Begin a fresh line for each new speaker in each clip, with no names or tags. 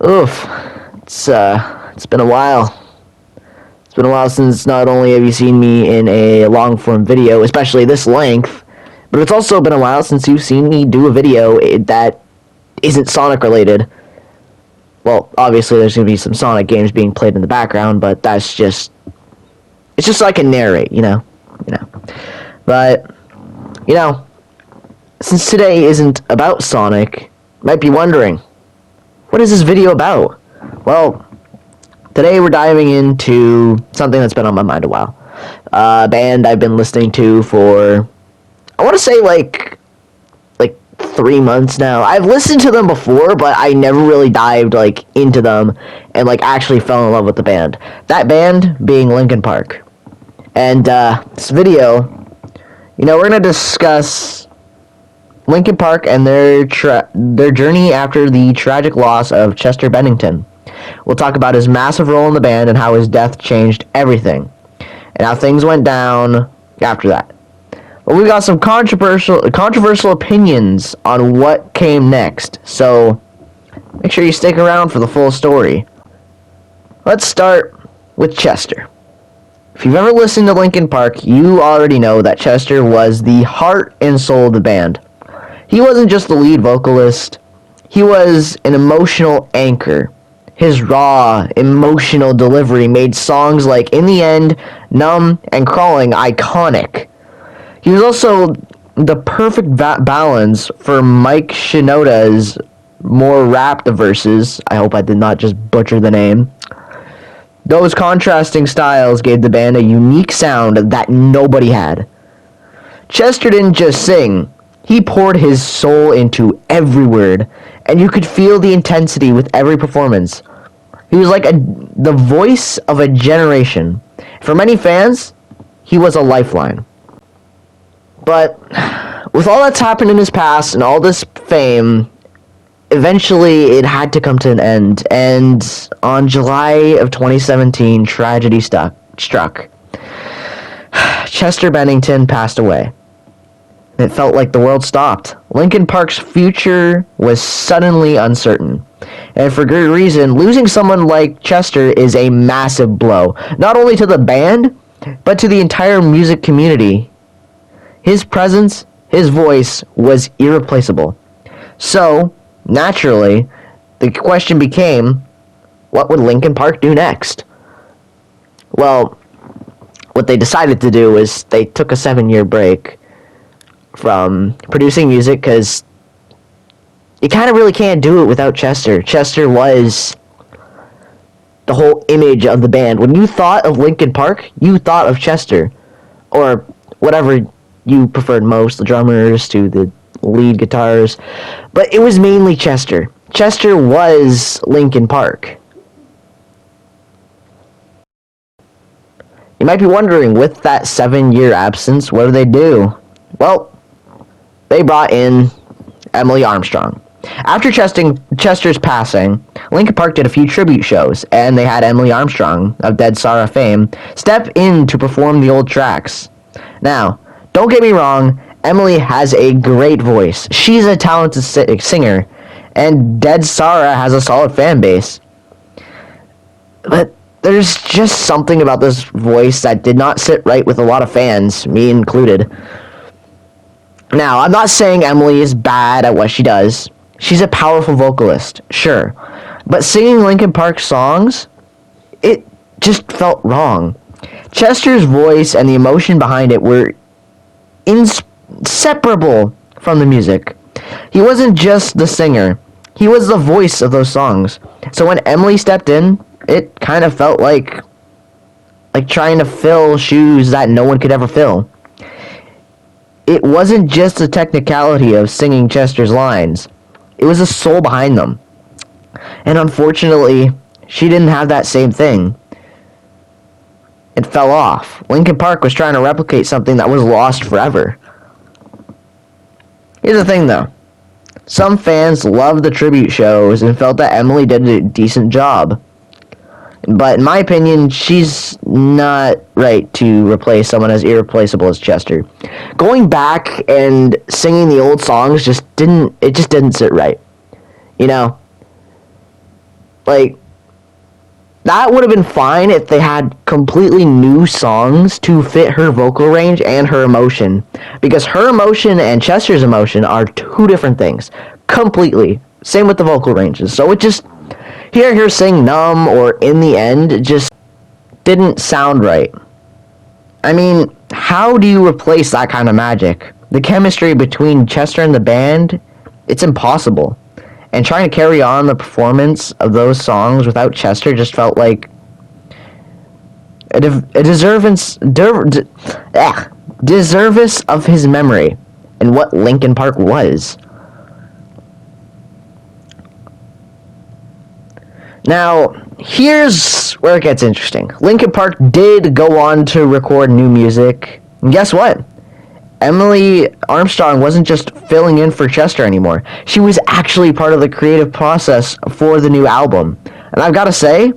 Oof. It's been a while. It's been a while since not only have you seen me in a long form video, especially this length, but it's also been a while since you've seen me do a video that isn't Sonic related. Well, obviously there's going to be some Sonic games being played in the background, but it's just so I can narrate, you know. But, since today isn't about Sonic, you might be wondering, what is this video about? Well, today we're diving into something that's been on my mind a while. A band I've been listening to for, I want to say like 3 months now. I've listened to them before, but I never really dived into them and actually fell in love with the band. That band being Linkin Park. And this video, we're gonna discuss Linkin Park and their journey after the tragic loss of Chester Bennington. We'll talk about his massive role in the band and how his death changed everything, and how things went down after that. But we've got some controversial opinions on what came next, so make sure you stick around for the full story. Let's start with Chester. If you've ever listened to Linkin Park, you already know that Chester was the heart and soul of the band. He wasn't just the lead vocalist, he was an emotional anchor. His raw, emotional delivery made songs like In the End, Numb, and Crawling iconic. He was also the perfect balance for Mike Shinoda's more rapped verses. I hope I did not just butcher the name. Those contrasting styles gave the band a unique sound that nobody had. Chester didn't just sing. He poured his soul into every word, and you could feel the intensity with every performance. He was like the voice of a generation. For many fans, he was a lifeline. But with all that's happened in his past and all this fame, eventually it had to come to an end. And on July of 2017, tragedy struck. Chester Bennington passed away. It felt like the world stopped. Linkin Park's future was suddenly uncertain. And for good reason, losing someone like Chester is a massive blow. Not only to the band, but to the entire music community. His presence, his voice, was irreplaceable. So, naturally, the question became, what would Linkin Park do next? Well, what they decided to do is they took a 7-year break from producing music, because you kind of really can't do it without Chester. Chester was the whole image of the band. When you thought of Linkin Park, you thought of Chester, or whatever you preferred most, the drummers to the lead guitars, but it was mainly Chester. Chester was Linkin Park. You might be wondering, with that 7-year absence, what do they do? Well, they brought in Emily Armstrong. After Chester's passing, Linkin Park did a few tribute shows, and they had Emily Armstrong, of Dead Sarah fame, step in to perform the old tracks. Now, don't get me wrong, Emily has a great voice. She's a talented singer, and Dead Sarah has a solid fan base. But there's just something about this voice that did not sit right with a lot of fans, me included. Now, I'm not saying Emily is bad at what she does. She's a powerful vocalist, sure. But singing Linkin Park songs, it just felt wrong. Chester's voice and the emotion behind it were inseparable from the music. He wasn't just the singer. He was the voice of those songs. So when Emily stepped in, it kind of felt like trying to fill shoes that no one could ever fill. It wasn't just the technicality of singing Chester's lines. It was the soul behind them. And unfortunately, she didn't have that same thing. It fell off. Linkin Park was trying to replicate something that was lost forever. Here's the thing, though. Some fans loved the tribute shows and felt that Emily did a decent job. But in my opinion, she's not right to replace someone as irreplaceable as Chester. Going back and singing the old songs just didn't sit right. Like, that would have been fine if they had completely new songs to fit her vocal range and her emotion. Because her emotion and Chester's emotion are two different things. Completely. Same with the vocal ranges. So it just... Hearing her sing Numb or In the End, it just didn't sound right. I mean, how do you replace that kind of magic? The chemistry between Chester and the band, it's impossible. And trying to carry on the performance of those songs without Chester just felt like a disservice of his memory and what Linkin Park was. Now, here's where it gets interesting. Linkin Park did go on to record new music. And guess what? Emily Armstrong wasn't just filling in for Chester anymore. She was actually part of the creative process for the new album. And I've got to say,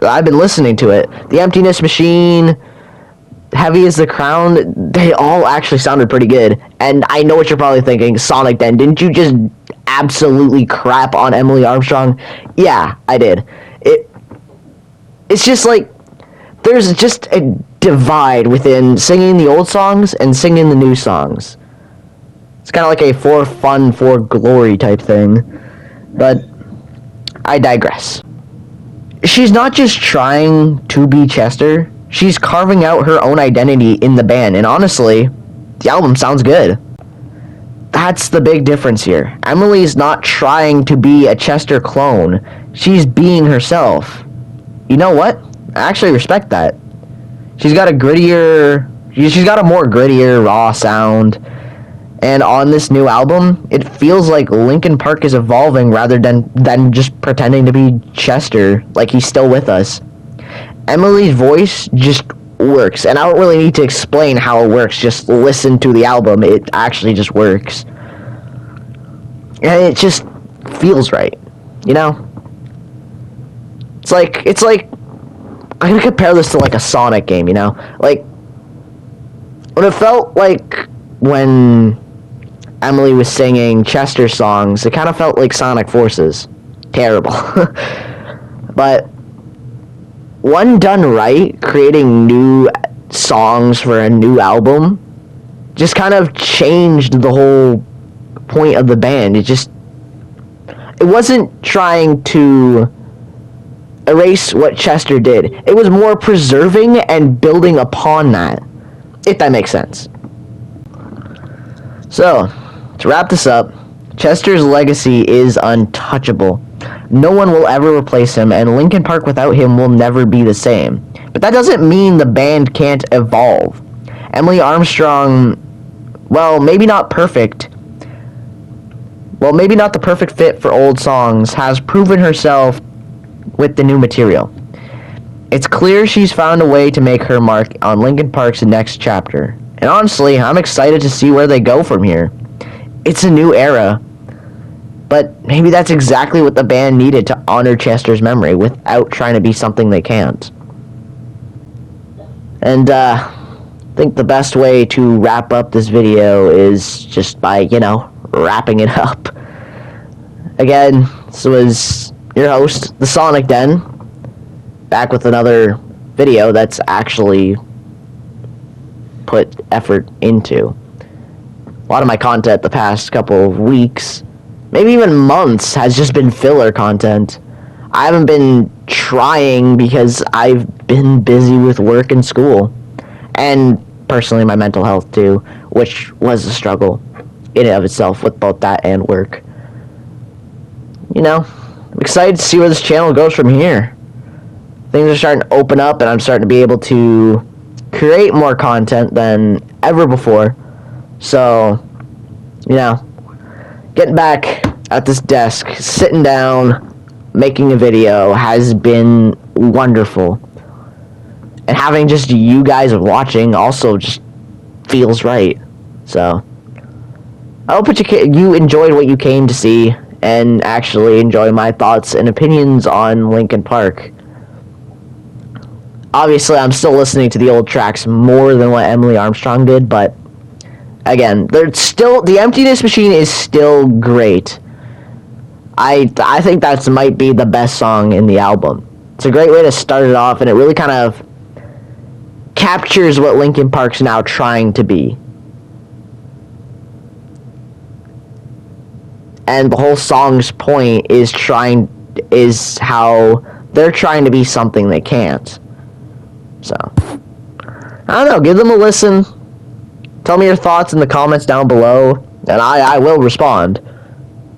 I've been listening to it. The Emptiness Machine, Heavy as the Crown, they all actually sounded pretty good. And I know what you're probably thinking, Sonic Den, didn't you just absolutely crap on Emily Armstrong? Yeah, I did. It's just like, there's just a divide within singing the old songs and singing the new songs. It's kind of like a for fun, for glory type thing. But I digress. She's not just trying to be Chester. She's carving out her own identity in the band. And honestly, the album sounds good. That's the big difference here. Emily's not trying to be a Chester clone. She's being herself. You know what? I actually respect that. She's got a more grittier, raw sound. And on this new album, it feels like Linkin Park is evolving rather than just pretending to be Chester, like he's still with us. Emily's voice just works, and I don't really need to explain how it works. Just listen to the album. It actually just works. And it just feels right, you know? It's like I'm gonna compare this to like a Sonic game, you know? Like, what it felt like when Emily was singing Chester songs, it kind of felt like Sonic Forces. Terrible. But when done right, creating new songs for a new album just kind of changed the whole point of the band. It wasn't trying to erase what Chester did. It was more preserving and building upon that, if that makes sense. So, to wrap this up, Chester's legacy is untouchable. No one will ever replace him, and Linkin Park without him will never be the same. But that doesn't mean the band can't evolve. Emily Armstrong, maybe not the perfect fit for old songs, has proven herself with the new material. It's clear she's found a way to make her mark on Linkin Park's next chapter. And honestly, I'm excited to see where they go from here. It's a new era. But maybe that's exactly what the band needed to honor Chester's memory without trying to be something they can't. And I think the best way to wrap up this video is just by, wrapping it up. Again, this was your host, The Sonic Den, back with another video that's actually put effort into. A lot of my content the past couple of weeks, maybe even months, has just been filler content. I haven't been trying because I've been busy with work and school. And personally, my mental health too, which was a struggle in and of itself with both that and work. I'm excited to see where this channel goes from here. Things are starting to open up, and I'm starting to be able to create more content than ever before. So, getting back at this desk, sitting down, making a video has been wonderful. And having just you guys watching also just feels right. So, I hope you enjoyed what you came to see and actually enjoy my thoughts and opinions on Linkin Park. Obviously, I'm still listening to the old tracks more than what Emily Armstrong did, but again, the Emptiness Machine is still great. I think that's might be the best song in the album. It's a great way to start it off, and it really kind of captures what Linkin Park's now trying to be. And the whole song's point is how they're trying to be something they can't. So, I don't know, give them a listen. Tell me your thoughts in the comments down below, and I will respond,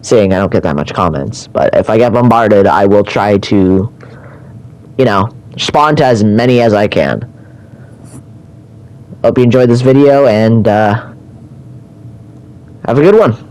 seeing I don't get that much comments. But if I get bombarded, I will try to, respond to as many as I can. Hope you enjoyed this video, and have a good one.